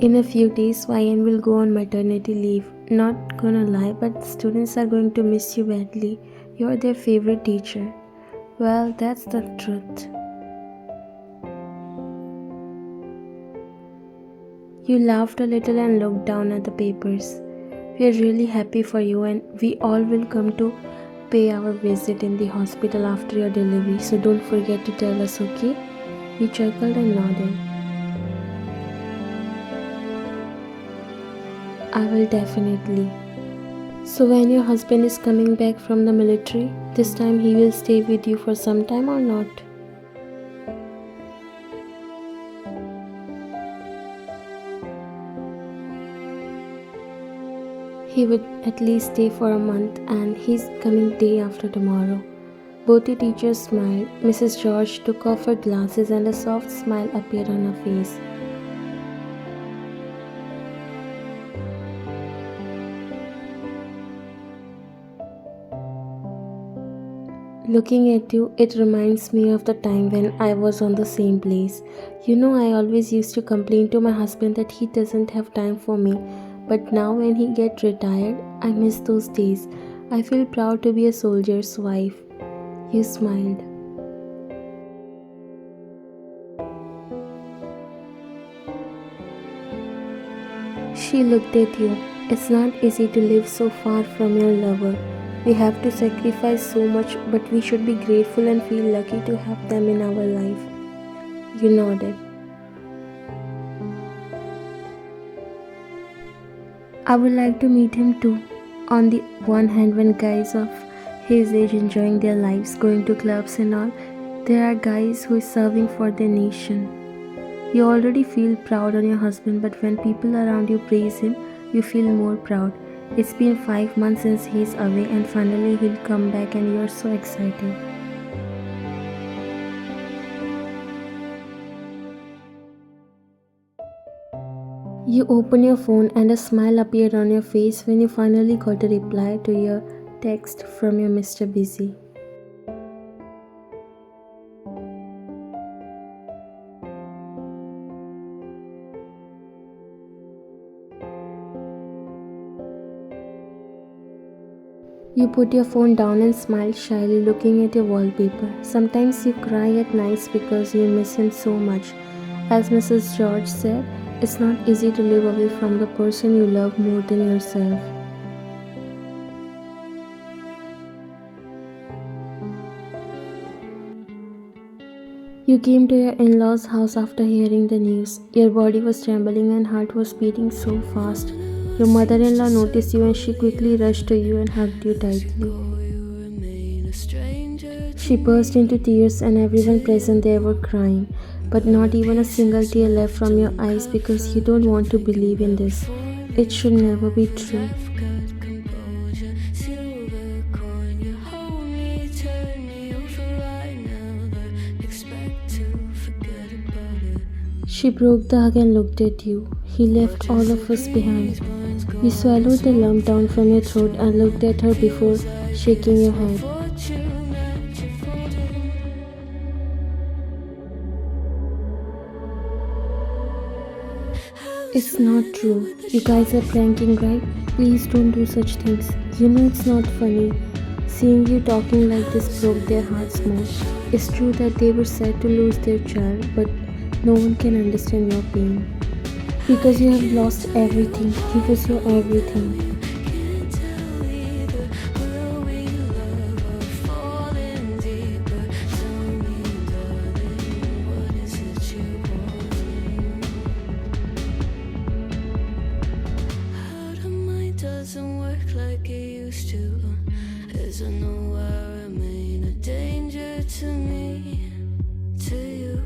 In a few days, YN will go on maternity leave. Not gonna lie, but students are going to miss you badly. You're their favorite teacher. Well, that's the truth. You laughed a little and looked down at the papers. We are really happy for you, and we all will come to pay our visit in the hospital after your delivery, so don't forget to tell us, okay? He chuckled and nodded. I will definitely. So, when your husband is coming back from the military, this time he will stay with you for some time or not? He would at least stay for a month, and he's coming day after tomorrow. Both the teachers smiled. Mrs. George took off her glasses and a soft smile appeared on her face. Looking at you, it reminds me of the time when I was on the same place. I always used to complain to my husband that he doesn't have time for me. But now when he gets retired, I miss those days. I feel proud to be a soldier's wife. You smiled. She looked at you. It's not easy to live so far from your lover. We have to sacrifice so much, but we should be grateful and feel lucky to have them in our life. You nodded. I would like to meet him too. On the one hand, when guys of his age enjoying their lives, going to clubs and all, there are guys who is serving for their nation. You already feel proud on your husband, but when people around you praise him, you feel more proud. It's been 5 months since he's away, and finally he'll come back and you're so excited. You open your phone and a smile appeared on your face when you finally got a reply to your text from your Mr. Busy. You put your phone down and smiled shyly, looking at your wallpaper. Sometimes you cry at nights because you miss him so much. As Mrs. George said, it's not easy to live away from the person you love more than yourself. You came to your in-laws' house after hearing the news. Your body was trembling and heart was beating so fast. Your mother-in-law noticed you and she quickly rushed to you and hugged you tightly. She burst into tears and everyone present there were crying. But not even a single tear left from your eyes because you don't want to believe in this. It should never be true. She broke the hug and looked at you. He left all of us behind. You swallowed the lump down from your throat and looked at her before shaking your head. It's not true. You guys are pranking, right? Please don't do such things. It's not funny. Seeing you talking like this broke their hearts more. It's true that they were sad to lose their child, but no one can understand your pain. Because you have lost everything. He was your everything. Doesn't work like it used to. As I know I remain a danger to me, to you.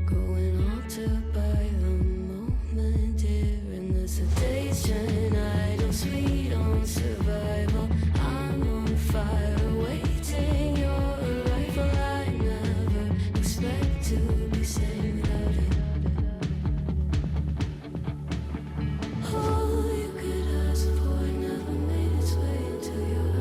Going altered by the moment, dear, in the sedation. I don't sweet on survival. I'm on fire, waiting your arrival. I never expect to be sane without it. All you could ask for never made its way into your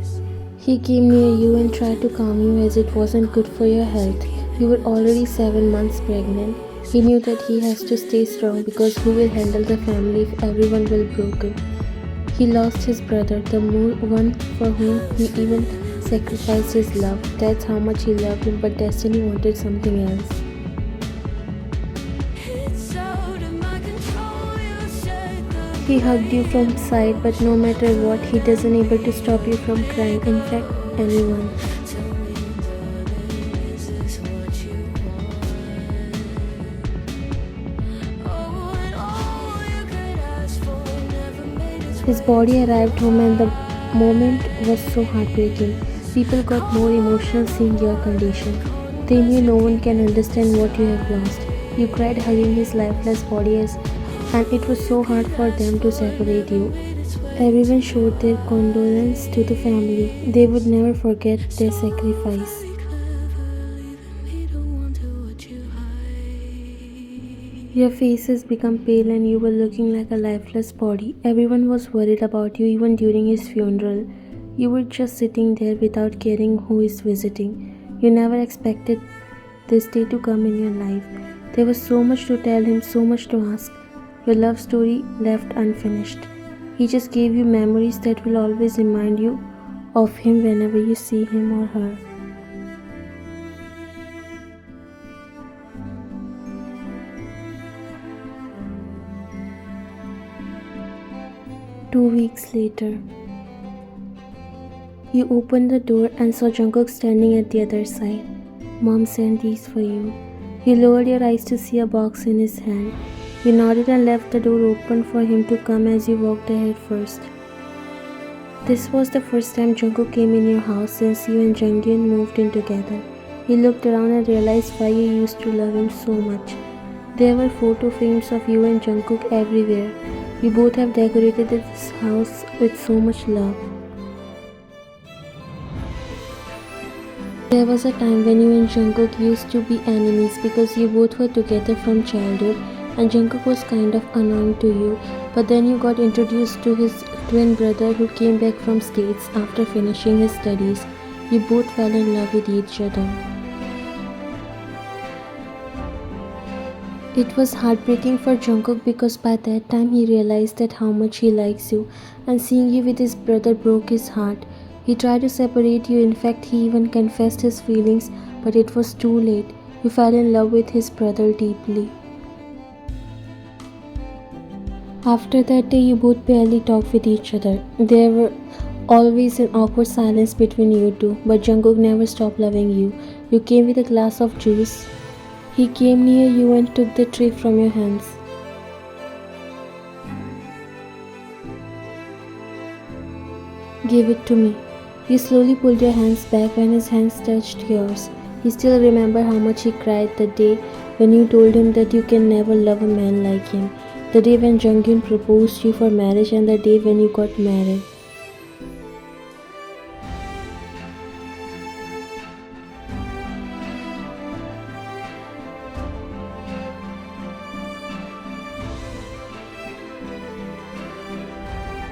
eyes. He came near you and tried to calm you as it wasn't good for your health. You were already 7 months pregnant. He knew that he has to stay strong because who will handle the family if everyone will broken? He lost his brother, the one for whom he even sacrificed his love. That's how much he loved him, but destiny wanted something else. He hugged you from side, but no matter what, he doesn't able to stop you from crying. In fact, anyone. His body arrived home and the moment was so heartbreaking. People got more emotional seeing your condition. They knew no one can understand what you have lost. You cried hugging his lifeless body and it was so hard for them to separate you. Everyone showed their condolence to the family. They would never forget their sacrifice. Your faces become pale and you were looking like a lifeless body. Everyone was worried about you even during his funeral. You were just sitting there without caring who is visiting. You never expected this day to come in your life. There was so much to tell him, so much to ask. Your love story left unfinished. He just gave you memories that will always remind you of him whenever you see him or her. Two weeks later, you opened the door and saw Jungkook standing at the other side. Mom sent these for you. You lowered your eyes to see a box in his hand. You nodded and left the door open for him to come as you walked ahead first. This was the first time Jungkook came in your house since you and Junghyun moved in together. He looked around and realized why you used to love him so much. There were photo frames of you and Jungkook everywhere. You both have decorated this house with so much love. There was a time when you and Jungkook used to be enemies because you both were together from childhood and Jungkook was kind of annoying to you, but then you got introduced to his twin brother who came back from States after finishing his studies. You both fell in love with each other. It was heartbreaking for Jungkook because by that time he realized that how much he likes you, and seeing you with his brother broke his heart. He tried to separate you, in fact he even confessed his feelings, but it was too late. You fell in love with his brother deeply. After that day you both barely talked with each other. There were always an awkward silence between you two, but Jungkook never stopped loving you. You came with a glass of juice. He came near you and took the tray from your hands. Give it to me. You slowly pulled your hands back when his hands touched yours. You still remember how much he cried the day when you told him that you can never love a man like him. The day when Junghyun proposed you for marriage and the day when you got married.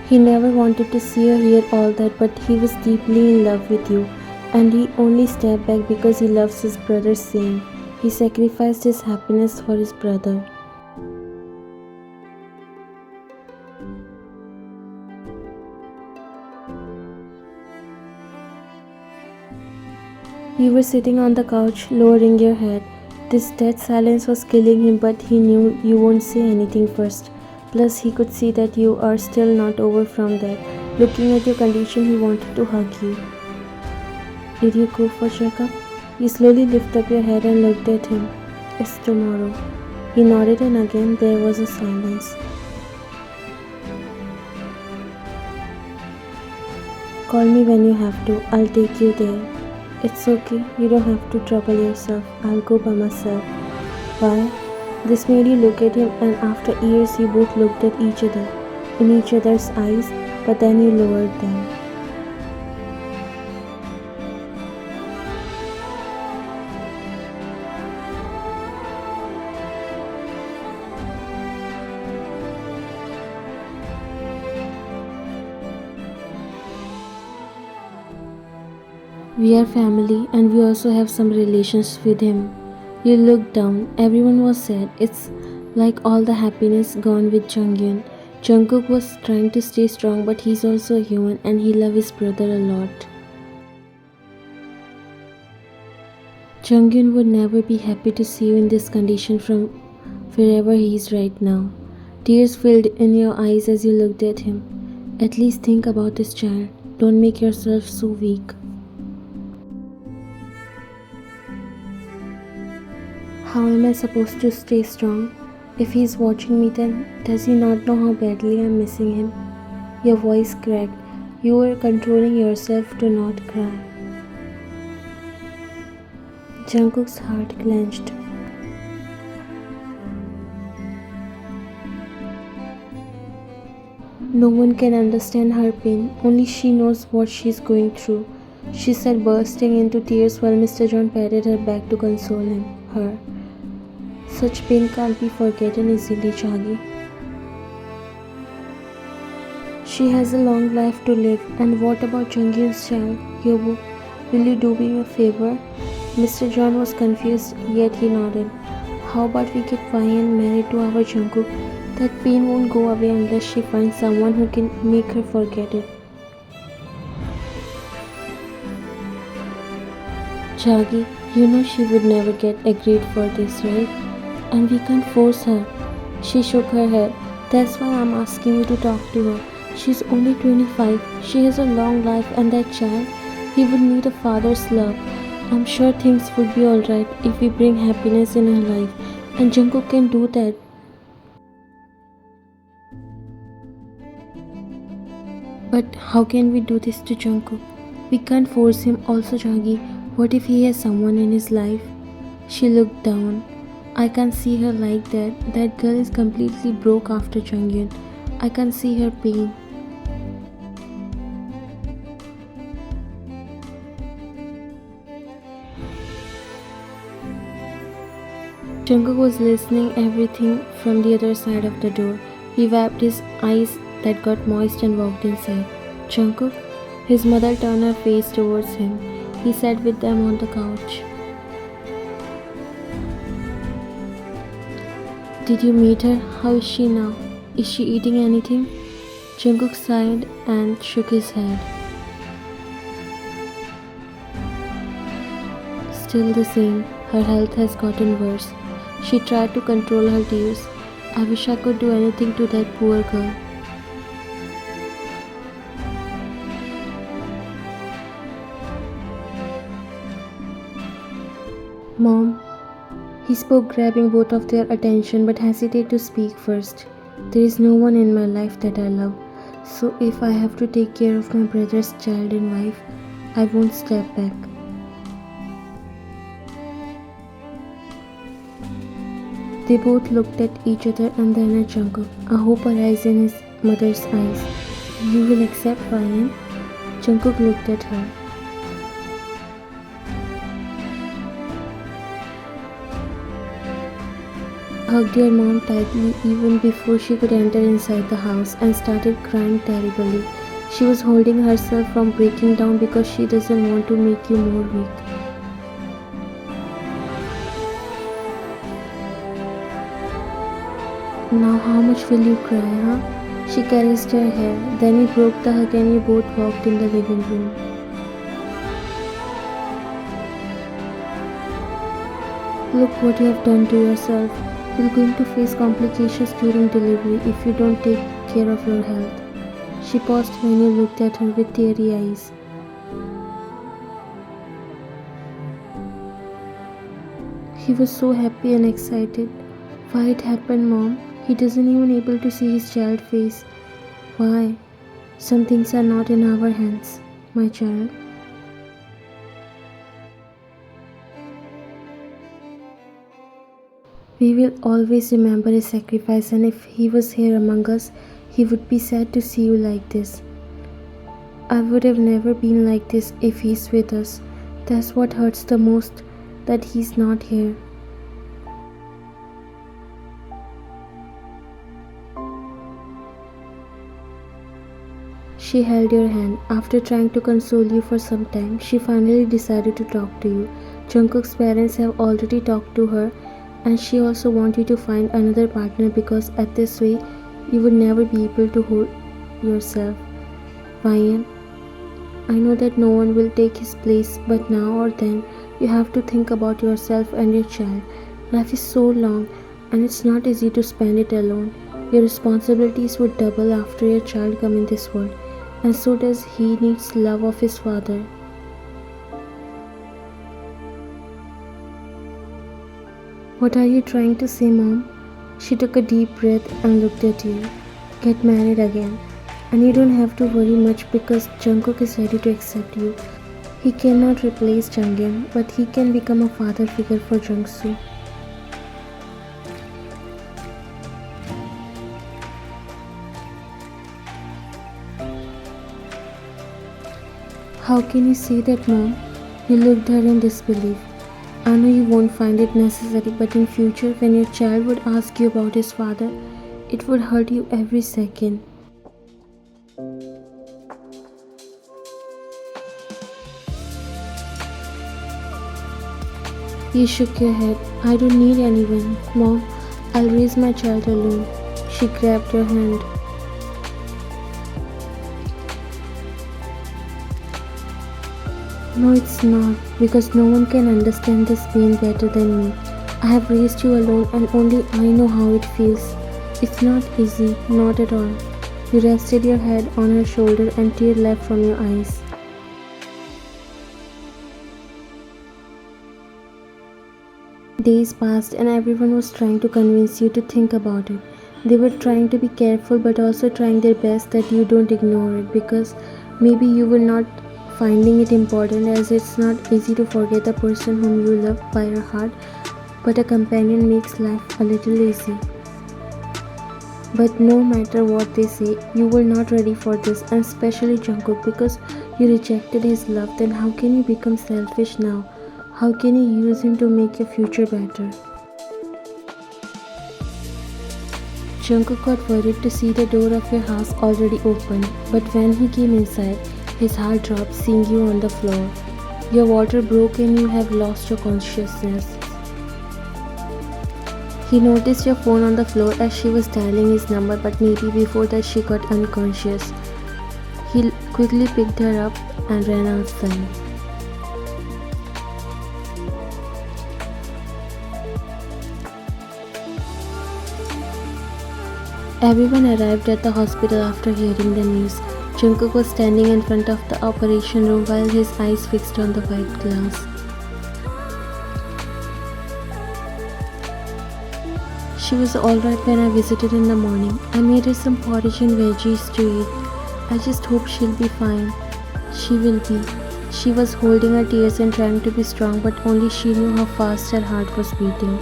He never wanted to see or hear all that, but he was deeply in love with you, and he only stepped back because he loves his brother same. He sacrificed his happiness for his brother. You were sitting on the couch, lowering your head. This dead silence was killing him, but he knew you won't say anything first. Plus, he could see that you are still not over from that. Looking at your condition, he wanted to hug you. Did you go for checkup? You slowly lifted up your head and looked at him. It's tomorrow. He nodded and again there was a silence. Call me when you have to. I'll take you there. It's okay. You don't have to trouble yourself. I'll go by myself. Why? This made you look at him, and after years you both looked at each other, in each other's eyes, but then you lowered them. We are family and we also have some relations with him. You looked down. Everyone was sad. It's like all the happiness gone with Junghyun. Jungkook was trying to stay strong, but he's also a human and he loves his brother a lot. Junghyun would never be happy to see you in this condition from wherever he is right now. Tears filled in your eyes as you looked at him. At least think about this child. Don't make yourself so weak. How am I supposed to stay strong? If he is watching me, then does he not know how badly I am missing him? Your voice cracked. You were controlling yourself to not cry. Jungkook's heart clenched. No one can understand her pain, only she knows what she's going through, she said, bursting into tears while Mr. John patted her back to console her. Such pain can't be forgotten easily, Chagi. She has a long life to live. And what about Junghyun's child? Yobu, will you do me a favor? Mr. John was confused, yet he nodded. How about we get Vian married to our Jungkook? That pain won't go away unless she finds someone who can make her forget it. Chagi, you know she would never get agreed for this, right? And we can't force her. She shook her head. That's why I'm asking you to talk to her. She's only 25. She has a long life, and that child, he would need a father's love. I'm sure things would be alright if we bring happiness in her life, and Jungkook can do that. But how can we do this to Jungkook? We can't force him. Also, Jagi, what if he has someone in his life? She looked down. I can't see her like that. That girl is completely broke after Junghyun. I can't see her pain. Jungkook was listening everything from the other side of the door. He wiped his eyes that got moist and walked inside. Jungkook? His mother turned her face towards him. He sat with them on the couch. Did you meet her? How is she now? Is she eating anything? Jungkook sighed and shook his head. Still the same. Her health has gotten worse. She tried to control her tears. I wish I could do anything to that poor girl. Mom, he spoke, grabbing both of their attention, but hesitated to speak first. There is no one in my life that I love, so if I have to take care of my brother's child and wife, I won't step back. They both looked at each other and then at Jungkook, a hope arise in his mother's eyes. You will accept Vian? Jungkook looked at her. Hugged your mom tightly even before she could enter inside the house and started crying terribly. She was holding herself from breaking down because she doesn't want to make you more weak. Now how much will you cry, huh? She caressed her hair. Then he broke the hug and you both walked in the living room. Look what you have done to yourself. You're going to face complications during delivery if you don't take care of your health. She paused when you looked at her with teary eyes. He was so happy and excited. Why it happened, Mom? He doesn't even able to see his child's face. Why? Some things are not in our hands, my child. We will always remember his sacrifice, and if he was here among us, he would be sad to see you like this. I would have never been like this if he's with us. That's what hurts the most, that he's not here. She held your hand. After trying to console you for some time, she finally decided to talk to you. Jungkook's parents have already talked to her, and she also wants you to find another partner because at this way you would never be able to hold yourself. Ryan, I know that no one will take his place, but now or then you have to think about yourself and your child. Life is so long and it's not easy to spend it alone. Your responsibilities would double after your child comes in this world, and so does he needs love of his father. What are you trying to say, Mom? She took a deep breath and looked at you. Get married again. And you don't have to worry much because Jungkook is ready to accept you. He cannot replace Junghyun, but he can become a father figure for Jungsu. How can you say that, Mom? You looked at her in disbelief. I know you won't find it necessary, but in future when your child would ask you about his father, it would hurt you every second. You shook your head. I don't need anyone. Mom, I'll raise my child alone. She grabbed your hand. No, it's not, because no one can understand this pain better than me. I have raised you alone and only I know how it feels. It's not easy, not at all. You rested your head on her shoulder and tears left from your eyes. Days passed and everyone was trying to convince you to think about it. They were trying to be careful but also trying their best that you don't ignore it because maybe you were not finding it important as it's not easy to forget the person whom you love by your heart, but a companion makes life a little easy. But no matter what they say, you were not ready for this, and especially Jungkook because you rejected his love. Then how can you become selfish now? How can you use him to make your future better? Jungkook got worried to see the door of your house already open, but when he came inside, his heart dropped seeing you on the floor. Your water broke and you have lost your consciousness. He noticed your phone on the floor as she was dialing his number, but maybe before that she got unconscious. He quickly picked her up and ran outside. Everyone arrived at the hospital after hearing the news. Jungkook was standing in front of the operation room while his eyes fixed on the white glass. She was alright when I visited in the morning. I made her some porridge and veggies to eat. I just hope she'll be fine. She will be. She was holding her tears and trying to be strong, but only she knew how fast her heart was beating.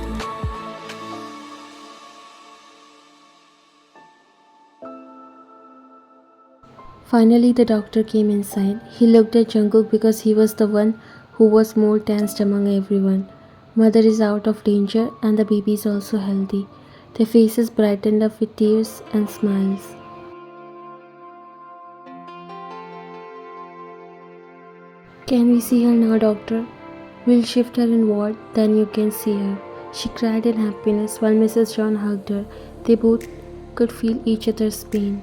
Finally, the doctor came inside. He looked at Jungkook because he was the one who was more tensed among everyone. Mother is out of danger and the baby is also healthy. Their faces brightened up with tears and smiles. Can we see her now, doctor? We'll shift her in ward, then you can see her. She cried in happiness while Mrs. John hugged her. They both could feel each other's pain.